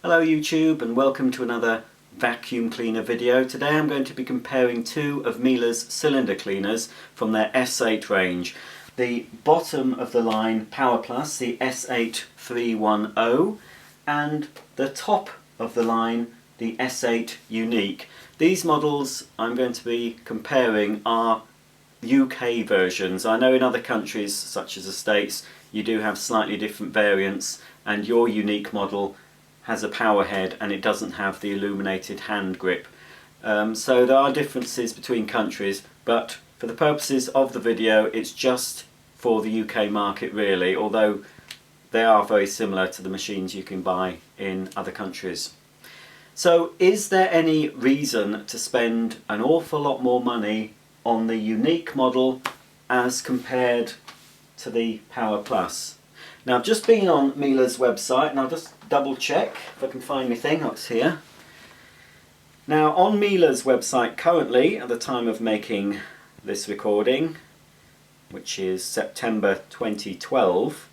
Hello YouTube and welcome to another vacuum cleaner video. Today I'm going to be comparing two of Miele's cylinder cleaners from their S8 range. The bottom of the line Power Plus, the S8 310, and the top of the line, the S8 UniQ. These models I'm going to be comparing are UK versions. I know in other countries such as the States you do have slightly different variants, and your UniQ model has a power head and it doesn't have the illuminated hand grip. So there are differences between countries, but for the purposes of the video it's just for the UK market really, although they are very similar to the machines you can buy in other countries. So is there any reason to spend an awful lot more money on the UniQ model as compared to the Power Plus? Now I've just been on Miele's website and I'll just double check if I can find anything. Oh, it's here. Now on Miele's website currently, at the time of making this recording, which is September 2012,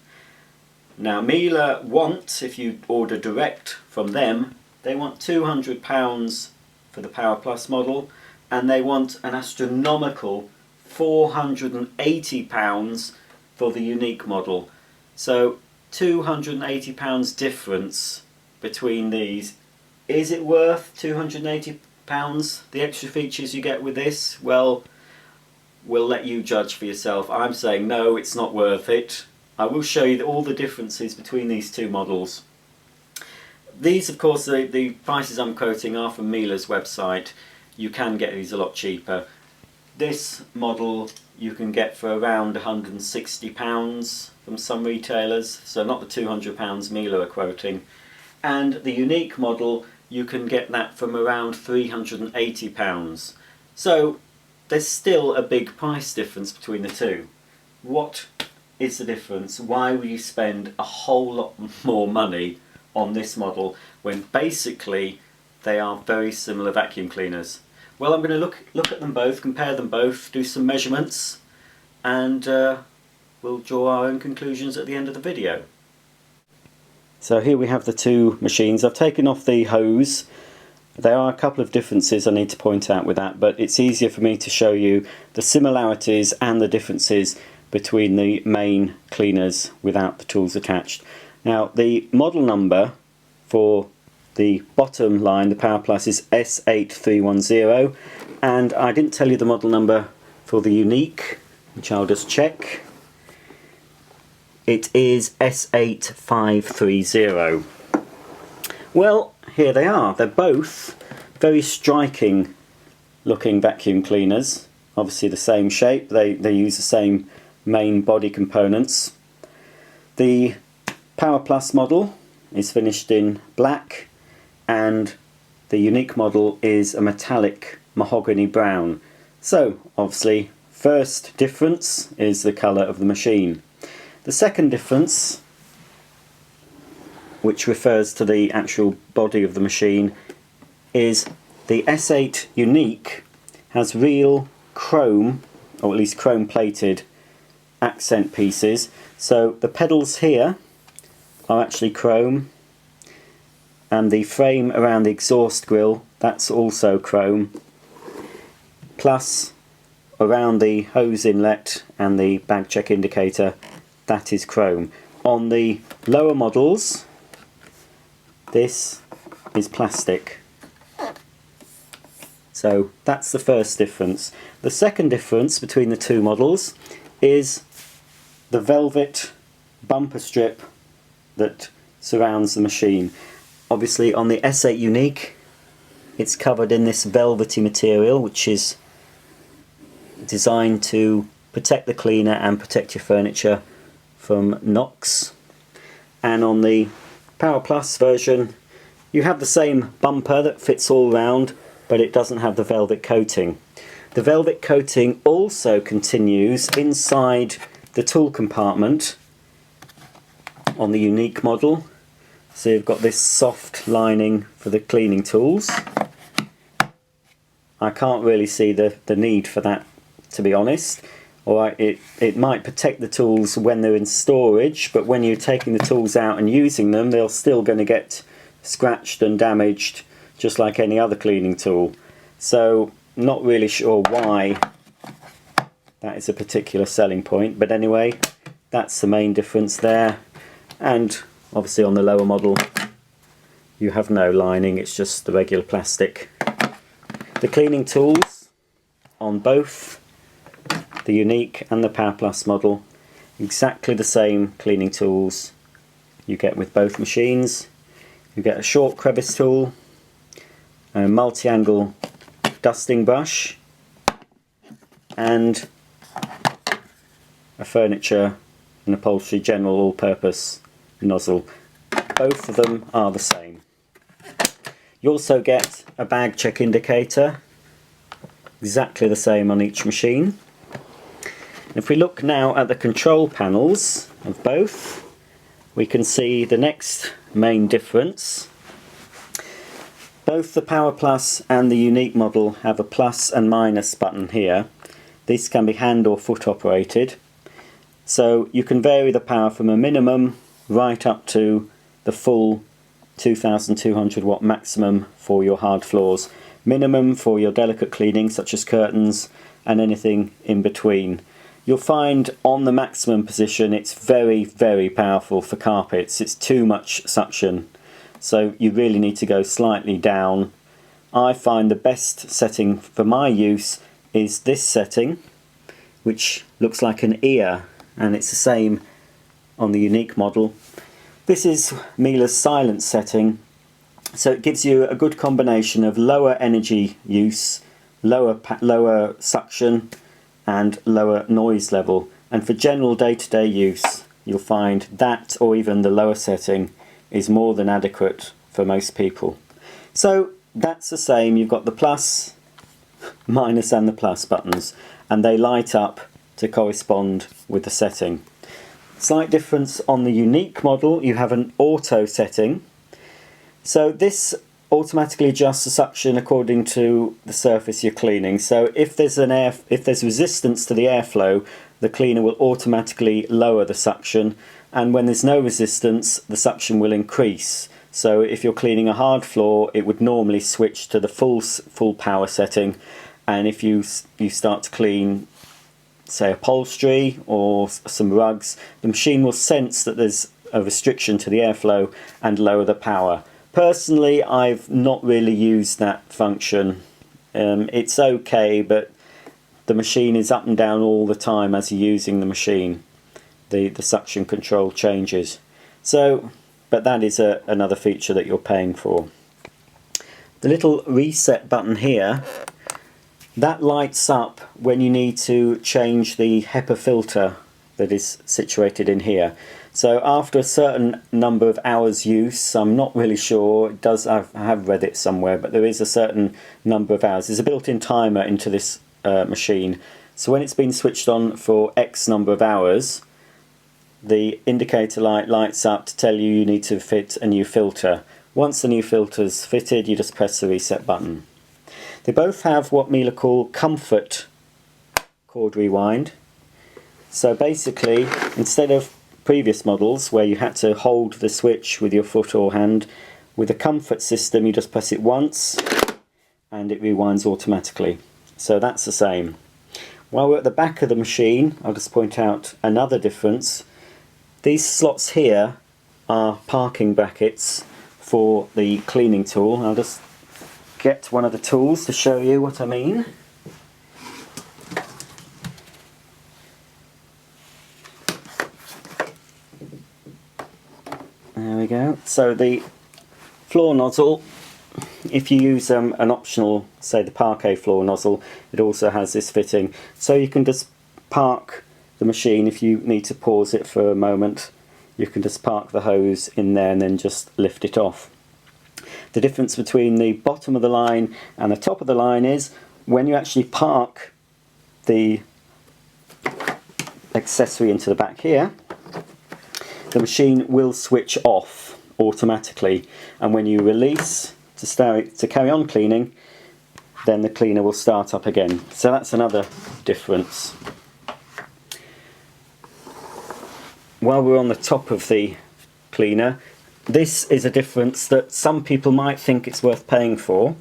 now Miele want, if you order direct from them, they want £200 for the Power Plus model, and they want an astronomical £480 for the UniQ model. So £280 difference between these. Is it worth £280? The extra features you get with this? Well, we'll let you judge for yourself. I'm saying no, it's not worth it. I will show you all the differences between these two models. These, of course, the prices I'm quoting are from Miele's website. You can get these a lot cheaper. This model you can get for around £160 from some retailers, so not the £200 Miele are quoting. And the UniQ model, you can get that from around £380. So there's still a big price difference between the two. What is the difference? Why will you spend a whole lot more money on this model when basically they are very similar vacuum cleaners? Well, I'm going to look at them both, compare them both, do some measurements, and we'll draw our own conclusions at the end of the video. So here we have the two machines. I've taken off the hose. There are a couple of differences I need to point out with that, but it's easier for me to show you the similarities and the differences between the main cleaners without the tools attached. Now the model number for the bottom line, the Power Plus, is S8310, and I didn't tell you the model number for the UniQ, which I'll just check. It is S8530. Well, here they are. They're both very striking looking vacuum cleaners. Obviously the same shape, they use the same main body components. The Power Plus model is finished in black, and the UniQ model is a metallic mahogany brown. So obviously first difference is the colour of the machine. The second difference, which refers to the actual body of the machine, is the S8 UniQ has real chrome, or at least chrome plated accent pieces. So the pedals here are actually chrome, and the frame around the exhaust grille, that's also chrome, plus around the hose inlet and the bag check indicator, that is chrome. On the lower models, this is plastic. So that's the first difference. The second difference between the two models is the velvet bumper strip that surrounds the machine. Obviously on the S8 UniQ it's covered in this velvety material which is designed to protect the cleaner and protect your furniture from knocks. And on the Power Plus version you have the same bumper that fits all round, but it doesn't have the velvet coating. The velvet coating also continues inside the tool compartment on the UniQ model. So you've got this soft lining for the cleaning tools. I can't really see the need for that, to be honest. Or it might protect the tools when they're in storage, but when you're taking the tools out and using them, they're still going to get scratched and damaged just like any other cleaning tool. So not really sure why that is a particular selling point, but anyway, that's the main difference there. And obviously on the lower model you have no lining, it's just the regular plastic. The cleaning tools on both the UniQ and the Power Plus model, exactly the same cleaning tools you get with both machines. You get a short crevice tool, a multi-angle dusting brush, and a furniture and upholstery general all-purpose nozzle. Both of them are the same. You also get a bag check indicator, exactly the same on each machine. If we look now at the control panels of both, we can see the next main difference. Both the Power Plus and the UniQ model have a plus and minus button here. These can be hand or foot operated. So you can vary the power from a minimum right up to the full 2200 watt maximum for your hard floors. Minimum for your delicate cleaning such as curtains and anything in between. You'll find on the maximum position it's very, very powerful for carpets. It's too much suction. So you really need to go slightly down. I find the best setting for my use is this setting, which looks like an ear, and it's the same on the UniQ model. This is Miele's silence setting, so it gives you a good combination of lower energy use, lower suction and lower noise level, and for general day-to-day use you'll find that or even the lower setting is more than adequate for most people. So that's the same, you've got the plus, minus and the plus buttons, and they light up to correspond with the setting. Slight difference on the UniQ model, you have an auto setting. So this automatically adjusts the suction according to the surface you're cleaning. So if there's resistance to the airflow, the cleaner will automatically lower the suction, and when there's no resistance, the suction will increase. So if you're cleaning a hard floor, it would normally switch to the full power setting, and if you start to clean, say, upholstery or some rugs, the machine will sense that there's a restriction to the airflow and lower the power. Personally, I've not really used that function. It's okay, but the machine is up and down all the time as you're using the machine. The suction control changes. So, but that is another feature that you're paying for. The little reset button here, that lights up when you need to change the HEPA filter that is situated in here. So after a certain number of hours use, I'm not really sure, I have read it somewhere, but there is a certain number of hours. There's a built-in timer into this machine. So when it's been switched on for X number of hours, the indicator light lights up to tell you need to fit a new filter. Once the new filter's fitted, you just press the reset button. They both have what Miele call comfort cord rewind. So basically, instead of previous models where you had to hold the switch with your foot or hand, with the comfort system you just press it once and it rewinds automatically. So that's the same. While we're at the back of the machine, I'll just point out another difference. These slots here are parking brackets for the cleaning tool. I'll just get one of the tools to show you what I mean. There we go. So the floor nozzle, if you use an optional, say the parquet floor nozzle, it also has this fitting. So you can just park the machine if you need to pause it for a moment. You can just park the hose in there and then just lift it off. The difference between the bottom of the line and the top of the line is when you actually park the accessory into the back here, the machine will switch off automatically, and when you release to carry on cleaning, then the cleaner will start up again. So that's another difference. While we're on the top of the cleaner, this is a difference that some people might think it's worth paying for.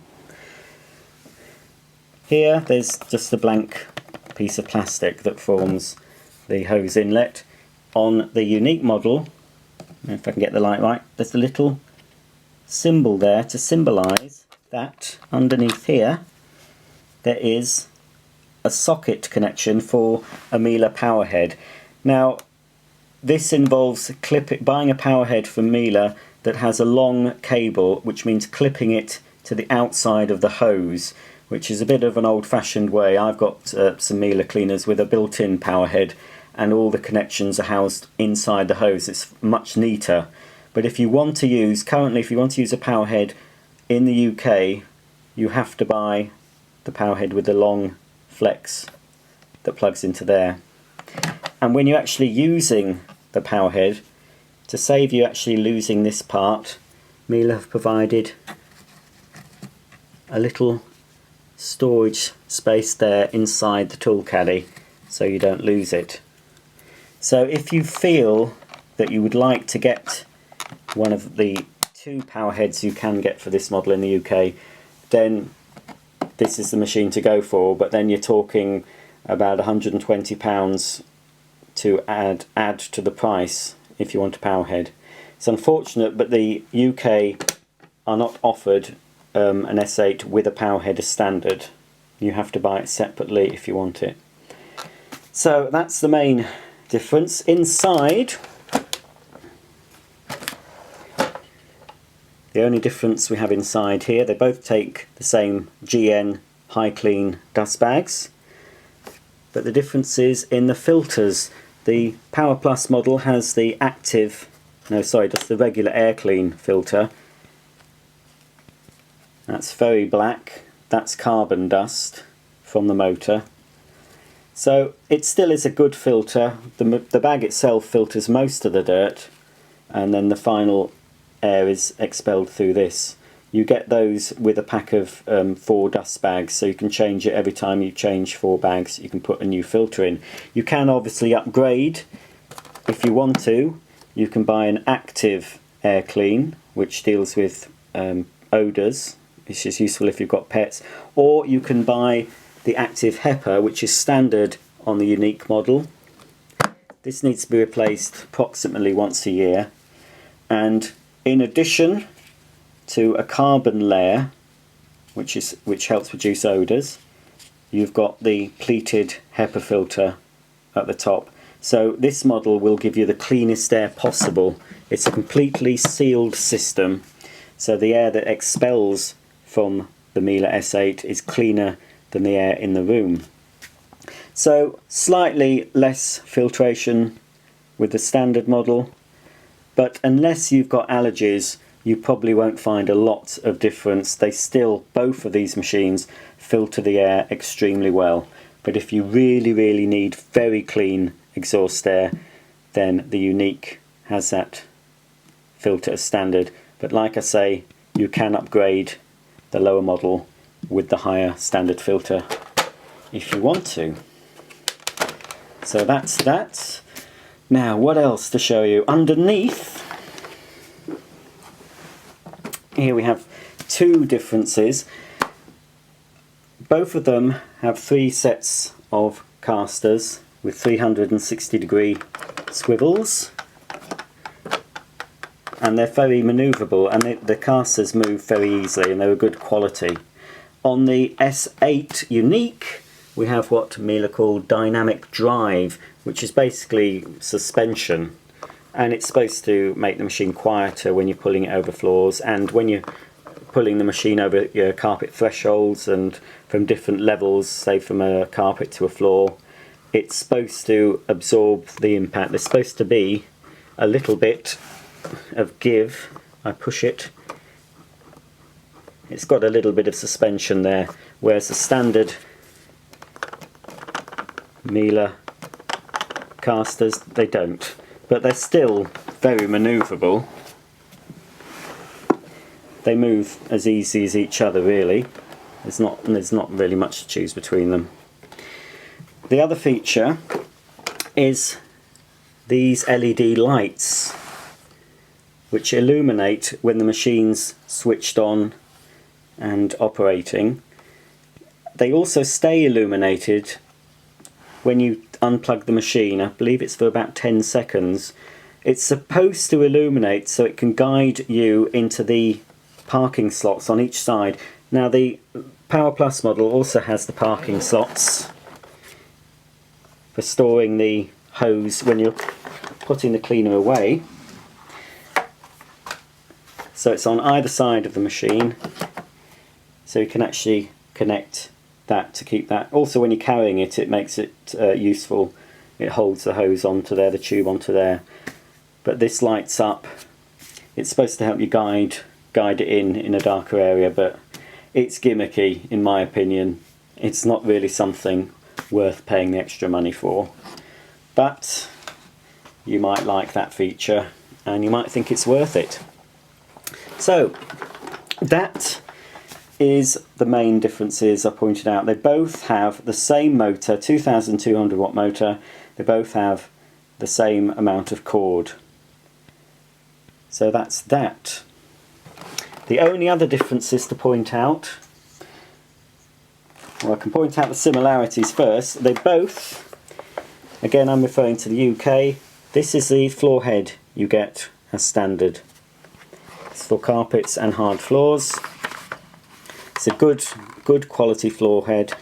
Here there's just a blank piece of plastic that forms the hose inlet. On the UniQ model, if I can get the light right, there's a little symbol there to symbolise that underneath here there is a socket connection for a Miele power head. Now this involves buying a power head from Miele that has a long cable, which means clipping it to the outside of the hose, which is a bit of an old-fashioned way. I've got some Miele cleaners with a built-in power head and all the connections are housed inside the hose. It's much neater. But if you want to use, currently if you want to use a power head in the UK, you have to buy the power head with the long flex that plugs into there. And when you're actually using the power head, to save you actually losing this part, Miele have provided a little storage space there inside the tool caddy so you don't lose it. So if you feel that you would like to get one of the 2 power heads you can get for this model in the UK, then this is the machine to go for. But then you're talking about £120 to add to the price if you want a power head. It's unfortunate, but the UK are not offered an S8 with a power head as standard. You have to buy it separately if you want it. So that's the main difference. Inside, the only difference we have inside here, they both take the same GN high clean dust bags, but the difference is in the filters. The Power Plus model has the active, just the regular air clean filter. That's very black. That's carbon dust from the motor. So it still is a good filter. The bag itself filters most of the dirt, and then the final air is expelled through this. You get those with a pack of 4 dust bags, so you can change it every time you change 4 bags. You can put a new filter in. You can obviously upgrade if you want to. You can buy an active air clean, which deals with odours, which is useful if you've got pets, or you can buy the active HEPA, which is standard on the UniQ model. This needs to be replaced approximately once a year, and in addition to a carbon layer, which helps reduce odours, you've got the pleated HEPA filter at the top. So this model will give you the cleanest air possible. It's a completely sealed system, so the air that expels from the Miele S8 is cleaner than the air in the room. So slightly less filtration with the standard model, but unless you've got allergies, you probably won't find a lot of difference. They still, both of these machines, filter the air extremely well. But if you really need very clean exhaust air, then the UniQ has that filter as standard. But like I say, you can upgrade the lower model with the higher standard filter if you want to. So that's that. Now what else to show you? Underneath here we have 2 differences. Both of them have 3 sets of casters with 360-degree swivels, and they're very manoeuvrable, and the casters move very easily, and they're a good quality. On the S8 UniQ we have what Miele call dynamic drive, which is basically suspension, and it's supposed to make the machine quieter when you're pulling it over floors, and when you're pulling the machine over your carpet thresholds and from different levels, say from a carpet to a floor, it's supposed to absorb the impact. There's supposed to be a little bit of give. I push it, it's got a little bit of suspension there, whereas the standard Miele casters, they don't. But they're still very manoeuvrable. They move as easy as each other, really. There's not really much to choose between them. The other feature is these LED lights, which illuminate when the machine's switched on and operating. They also stay illuminated when you unplug the machine. I believe it's for about 10 seconds. It's supposed to illuminate so it can guide you into the parking slots on each side. Now the Power Plus model also has the parking slots for storing the hose when you're putting the cleaner away. So it's on either side of the machine, so you can actually connect that to keep that. Also when you're carrying it, it makes it useful. It holds the hose onto there, the tube onto there. But this lights up. It's supposed to help you guide it in a darker area, but it's gimmicky in my opinion. It's not really something worth paying the extra money for. But you might like that feature and you might think it's worth it. So that is the main differences I pointed out. They both have the same motor, 2200 watt motor. They both have the same amount of cord. So that's that. The only other differences to point out, well, I can point out the similarities first. They both, again I'm referring to the UK, this is the floor head you get as standard. It's for carpets and hard floors. It's a good quality floor head.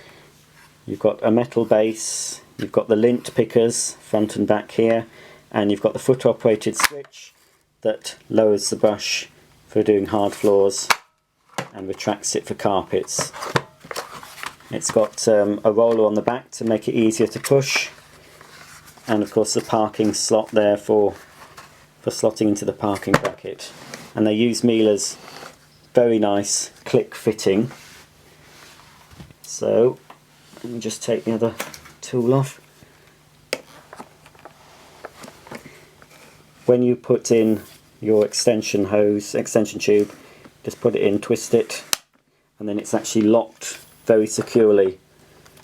You've got a metal base, you've got the lint pickers front and back here, and you've got the foot operated switch that lowers the brush for doing hard floors and retracts it for carpets. It's got a roller on the back to make it easier to push, and of course the parking slot there for slotting into the parking bracket. And they use Miele's very nice click fitting. So let me just take the other tool off. When you put in your extension tube, just put it in, twist it, and then it's actually locked very securely.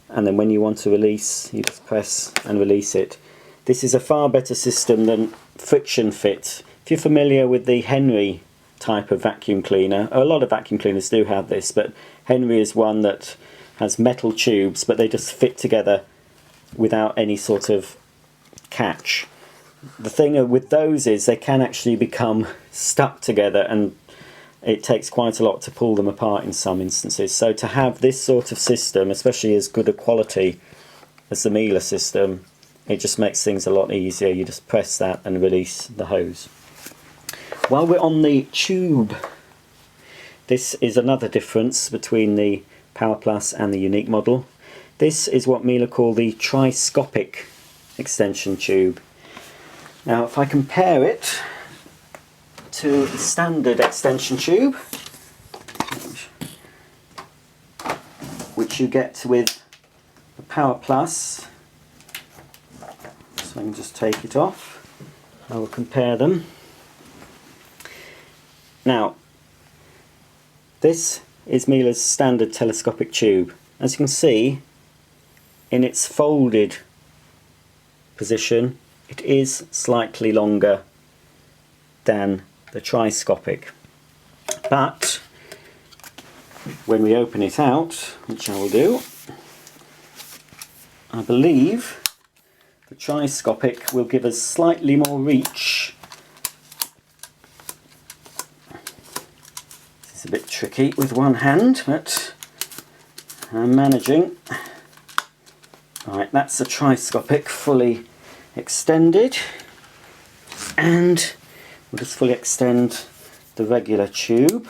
And then when you want to release, you just press and release it. This is a far better system than friction fit. If you're familiar with the Henry type of vacuum cleaner, a lot of vacuum cleaners do have this, but Henry is one that has metal tubes, but they just fit together without any sort of catch. The thing with those is they can actually become stuck together, and it takes quite a lot to pull them apart in some instances. So to have this sort of system, especially as good a quality as the Miele system, it just makes things a lot easier. You just press that and release the hose. While we're on the tube, this is another difference between the Power Plus and the UniQ model. This is what Miele call the triscopic extension tube. Now if I compare it to the standard extension tube, which you get with the Power Plus, so I can just take it off, I will compare them. Now, this is Miele's standard telescopic tube. As you can see, in its folded position, it is slightly longer than the triscopic. But when we open it out, which I will do, I believe the triscopic will give us slightly more reach. It's a bit tricky with one hand, but I'm managing. Right, that's the triscopic fully extended, and we'll just fully extend the regular tube.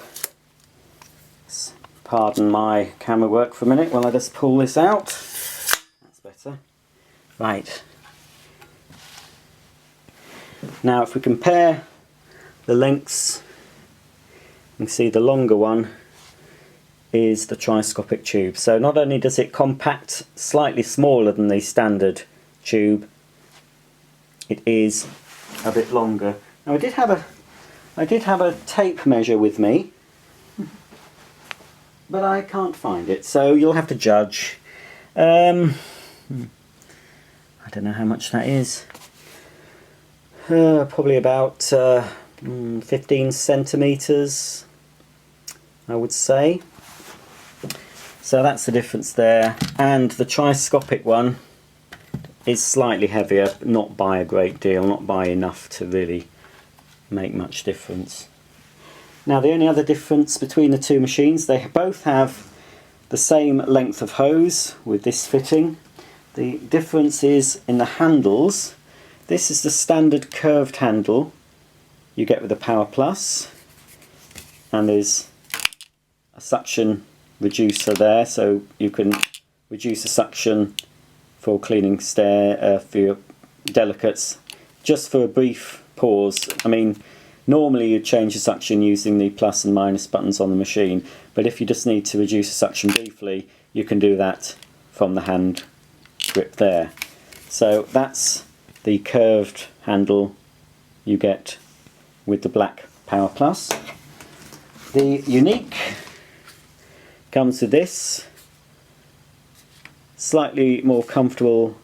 Pardon my camera work for a minute while I just pull this out. That's better. Right. Now if we compare the lengths, you can see the longer one is the triscopic tube. So not only does it compact slightly smaller than the standard tube, it is a bit longer. Now I did have a tape measure with me, but I can't find it, so you'll have to judge. I don't know how much that is. Probably about 15 centimeters, I would say. So that's the difference there. And the triscopic one is slightly heavier, but not by a great deal, not by enough to really make much difference. Now the only other difference between the two machines, they both have the same length of hose with this fitting. The difference is in the handles. This is the standard curved handle you get with the Power Plus, and there's a suction reducer there, so you can reduce the suction for cleaning for your delicates, just for a brief pause. I mean, normally you'd change the suction using the plus and minus buttons on the machine, but if you just need to reduce the suction briefly, you can do that from the hand grip there. So that's the curved handle you get with the black Power Plus. The UniQ comes with this slightly more comfortable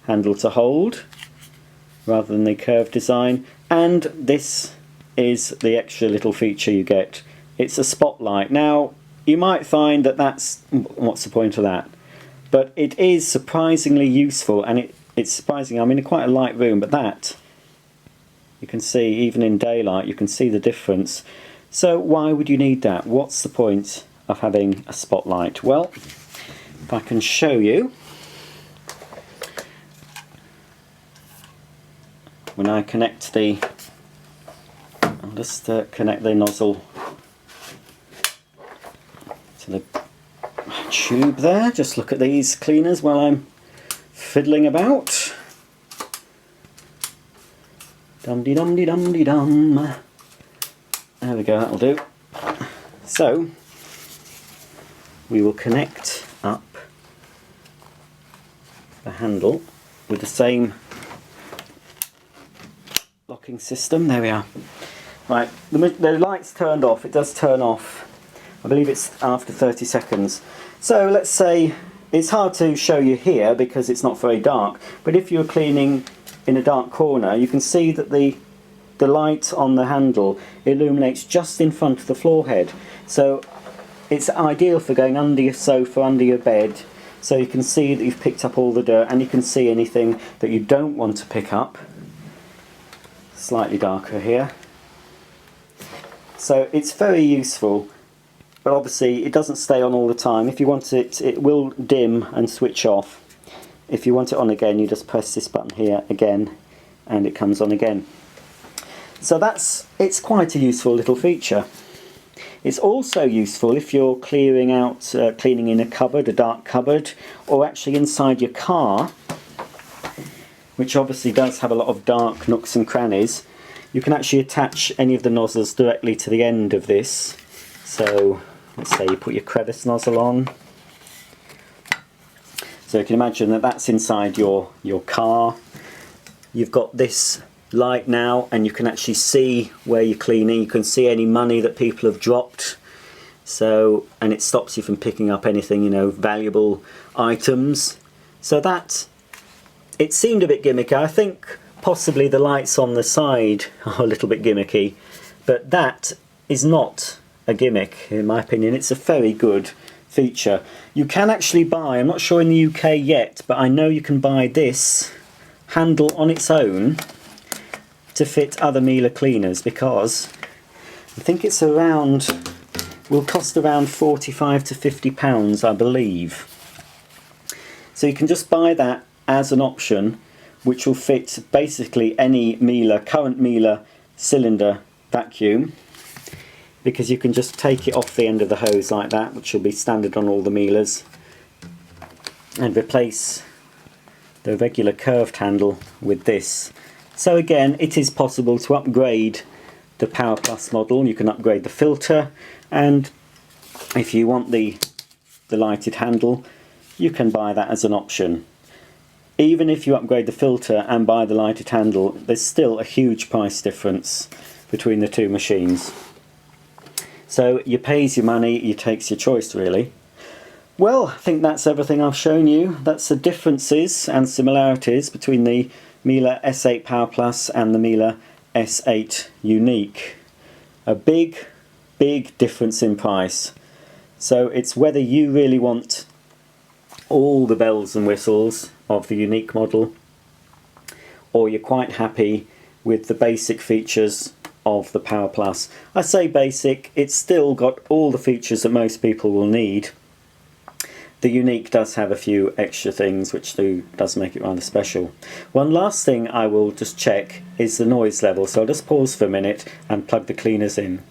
handle to hold rather than the curved design, and this is the extra little feature you get. It's a spotlight. Now you might find that what's the point of that, but it is surprisingly useful, and it's surprising. I'm in quite a light room, but that you can see even in daylight, you can see the difference. So why would you need that? What's the point of having a spotlight? Well, if I can show you, when I connect I'll just connect the nozzle to the tube there. Just look at these cleaners while I'm fiddling about. Dum-de-dum-de-dum-de-dum. There we go, that'll do. So we will connect up the handle with the same locking system. There we are. Right, the light's turned off. It does turn off. I believe it's after 30 seconds. So let's say, it's hard to show you here because it's not very dark, but if you're cleaning in a dark corner, you can see that the light on the handle illuminates just in front of the floor head. So it's ideal for going under your sofa, under your bed, so you can see that you've picked up all the dirt, and you can see anything that you don't want to pick up. Slightly darker here. So it's very useful, but obviously it doesn't stay on all the time. If you want it, it will dim and switch off. If you want it on again, you just press this button here again, and it comes on again. So it's quite a useful little feature. It's also useful if you're cleaning in a cupboard, a dark cupboard, or actually inside your car, which obviously does have a lot of dark nooks and crannies. You can actually attach any of the nozzles directly to the end of this. So let's say you put your crevice nozzle on. So you can imagine that that's inside your car. You've got this light now, and you can actually see where you're cleaning. You can see any money that people have dropped. So, and it stops you from picking up anything, you know, valuable items. So that, it seemed a bit gimmicky. I think possibly the lights on the side are a little bit gimmicky, but that is not a gimmick in my opinion. It's a very good feature. You can actually buy, I'm not sure in the UK yet, but I know you can buy this handle on its own to fit other Miele cleaners, because I think it's will cost around £45 to £50, I believe. So you can just buy that as an option, which will fit basically any current Miele cylinder vacuum, because you can just take it off the end of the hose like that, which will be standard on all the Mieles, and replace the regular curved handle with this. So again, it is possible to upgrade the Power Plus model. You can upgrade the filter, and if you want the lighted handle, you can buy that as an option. Even if you upgrade the filter and buy the lighted handle, there's still a huge price difference between the two machines. So you pays your money, you takes your choice really. Well, I think that's everything I've shown you. That's the differences and similarities between the Miele S8 Power Plus and the Miele S8 UniQ. A big difference in price. So it's whether you really want all the bells and whistles of the UniQ model, or you're quite happy with the basic features of the Power Plus. I say basic, it's still got all the features that most people will need. The UniQ does have a few extra things which does make it rather special. One last thing I will just check is the noise level, so I'll just pause for a minute and plug the cleaners in.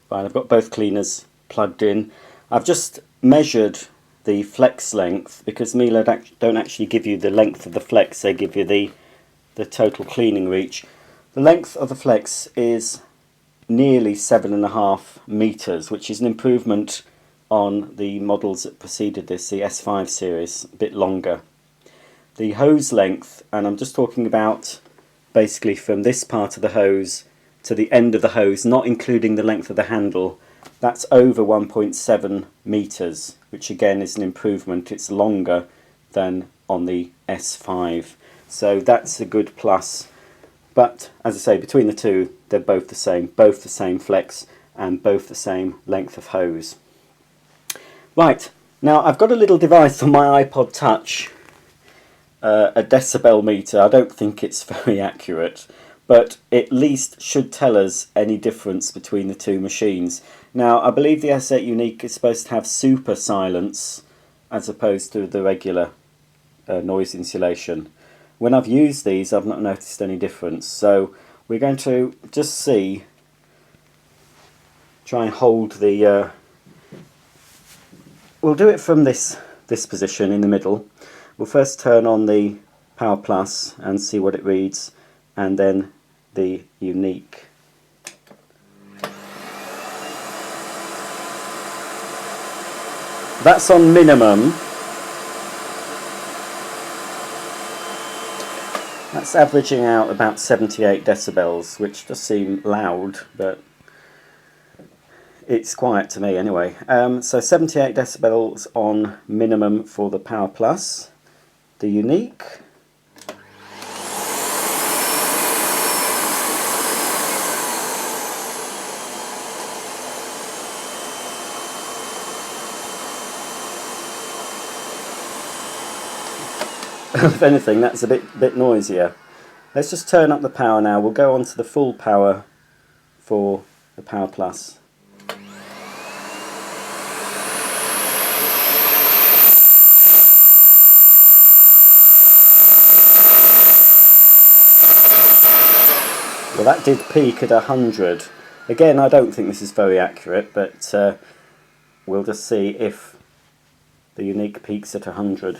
Right, I've got both cleaners plugged in. I've just measured the flex length, because Miele don't actually give you the length of the flex, they give you the total cleaning reach. The length of the flex is nearly 7.5 meters, which is an improvement on the models that preceded this, the S5 series, a bit longer. The hose length, and I'm just talking about basically from this part of the hose to the end of the hose, not including the length of the handle, that's over 1.7 meters, which again is an improvement. It's longer than on the S5, so that's a good plus. But as I say, between the two, they're both the same flex and both the same length of hose. Right, now I've got a little device on my iPod Touch, a decibel meter. I don't think it's very accurate, but at least should tell us any difference between the two machines. Now, I believe the S8 UniQ is supposed to have super silence as opposed to the regular noise insulation. When I've used these, I've not noticed any difference. So we're going to just try and hold the... we'll do it from this position in the middle. We'll first turn on the Power Plus and see what it reads, and then the UniQ. That's on minimum. That's averaging out about 78 decibels, which does seem loud, but it's quiet to me anyway. So 78 decibels on minimum for the Power Plus. The UniQ. If anything, that's a bit noisier. Let's just turn up the power now. We'll go on to the full power for the Power Plus. Well, that did peak at 100. Again, I don't think this is very accurate, but we'll just see if the UniQ peaks at 100.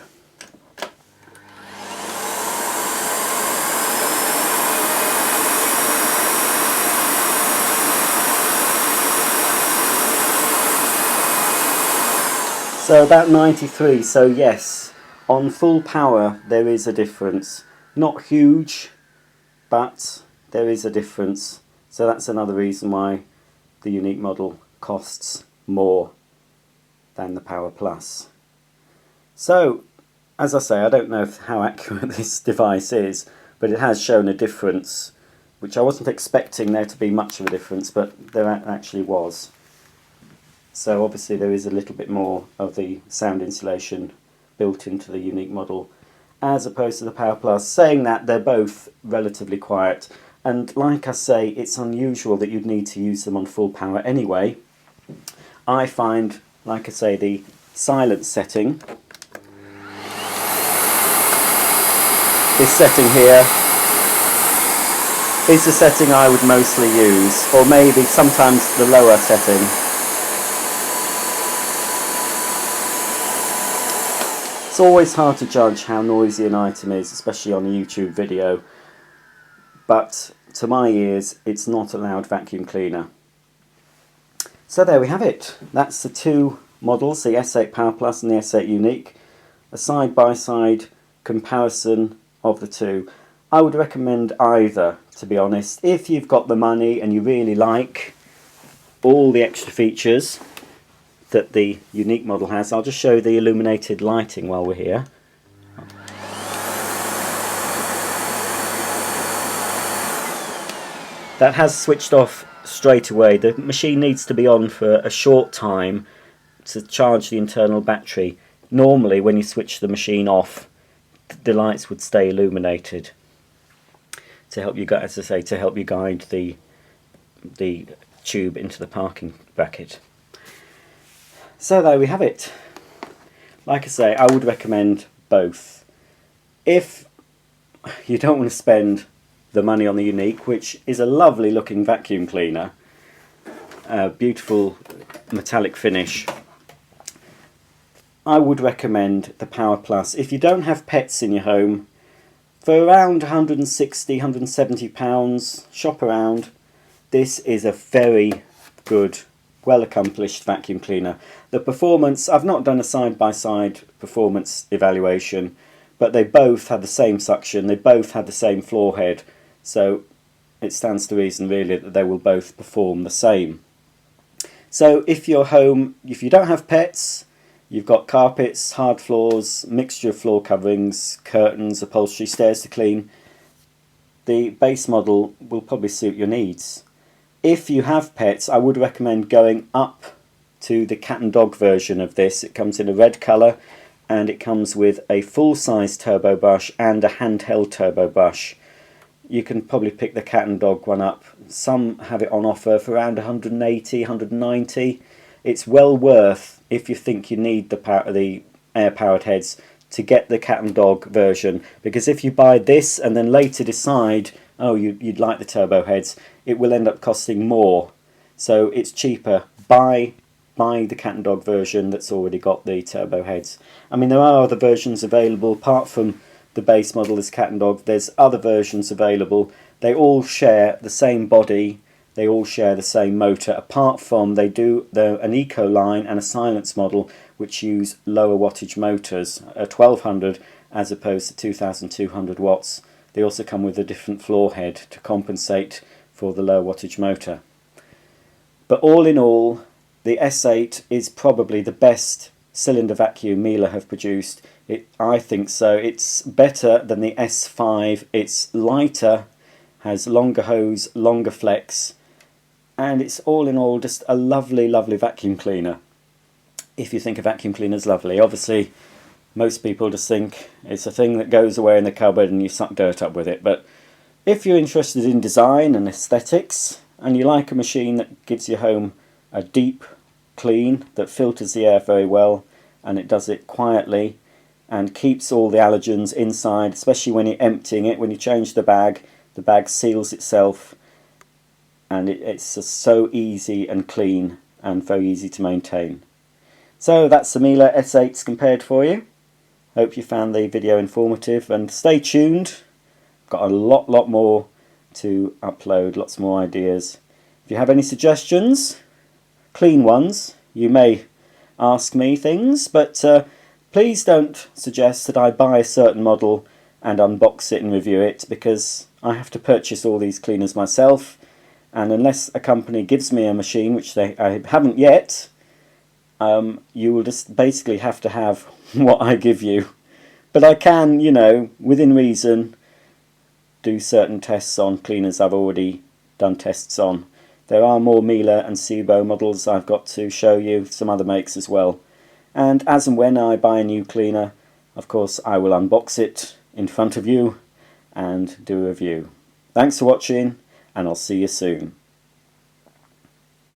So about 93, so yes, on full power there is a difference. Not huge, but there is a difference. So that's another reason why the UniQ model costs more than the Power Plus. So, as I say, I don't know how accurate this device is, but it has shown a difference, which I wasn't expecting there to be much of a difference, but there actually was. So obviously there is a little bit more of the sound insulation built into the UniQ model as opposed to the Power Plus. Saying that, they're both relatively quiet, and like I say, it's unusual that you'd need to use them on full power anyway. I find, like I say, the silence setting, this setting here, is the setting I would mostly use, or maybe sometimes the lower setting. It's always hard to judge how noisy an item is, especially on a YouTube video, but to my ears it's not a loud vacuum cleaner. So there we have it. That's the two models, the S8 Power Plus and the S8 UniQ. A side-by-side comparison of the two. I would recommend either, to be honest. If you've got the money and you really like all the extra features that the UniQ model has. I'll just show the illuminated lighting while we're here. that has switched off straight away. The machine needs to be on for a short time to charge the internal battery. Normally when you switch the machine off, the lights would stay illuminated to help you, as I say, to help you guide the tube into the parking bracket. So there we have it. Like I say, I would recommend both. If you don't want to spend the money on the UniQ, which is a lovely looking vacuum cleaner, beautiful metallic finish, I would recommend the Power Plus. If you don't have pets in your home, for around £160, £170, shop around. This is a very good, well accomplished vacuum cleaner. The performance, I've not done a side-by-side performance evaluation, but they both have the same suction, they both have the same floor head, so it stands to reason really that they will both perform the same. So if you're home, if you don't have pets, you've got carpets, hard floors, mixture of floor coverings, curtains, upholstery, stairs to clean, the base model will probably suit your needs. If you have pets, I would recommend going up to the cat and dog version of this. It comes in a red colour and it comes with a full-size turbo brush and a handheld turbo brush. You can probably pick the cat and dog one up. Some have it on offer for around 180, 190. It's well worth, if you think you need the air-powered heads, to get the cat and dog version, because if you buy this and then later decide, oh, you'd like the turbo heads, it will end up costing more. So it's cheaper. Buy the cat and dog version that's already got the turbo heads. I mean, there are other versions available apart from the base model is cat and dog. There's other versions available. They all share the same body, they all share the same motor, apart from they do an eco line and a silence model which use lower wattage motors, 1200 as opposed to 2200 watts. They also come with a different floor head to compensate for the low wattage motor. But all in all, the S8 is probably the best cylinder vacuum Miele have produced. I think so. It's better than the S5. It's lighter, has longer hose, longer flex, and it's all in all just a lovely, lovely vacuum cleaner. If you think a vacuum cleaner is lovely, obviously most people just think it's a thing that goes away in the cupboard and you suck dirt up with it. But if you're interested in design and aesthetics and you like a machine that gives your home a deep clean, that filters the air very well and it does it quietly and keeps all the allergens inside, especially when you're emptying it, when you change the bag seals itself, and it's just so easy and clean and very easy to maintain. So that's the Miele S8s compared for you. Hope you found the video informative, and stay tuned. Got a lot more to upload, lots more ideas. If you have any suggestions, clean ones, you may ask me things, but please don't suggest that I buy a certain model and unbox it and review it, because I have to purchase all these cleaners myself, and unless a company gives me a machine, which I haven't yet, you will just basically have to have what I give you. But I can, you know, within reason, do certain tests on cleaners I've already done tests on. There are more Miele and Cibo models I've got to show you, some other makes as well. And as and when I buy a new cleaner, of course I will unbox it in front of you and do a review. Thanks for watching, and I'll see you soon.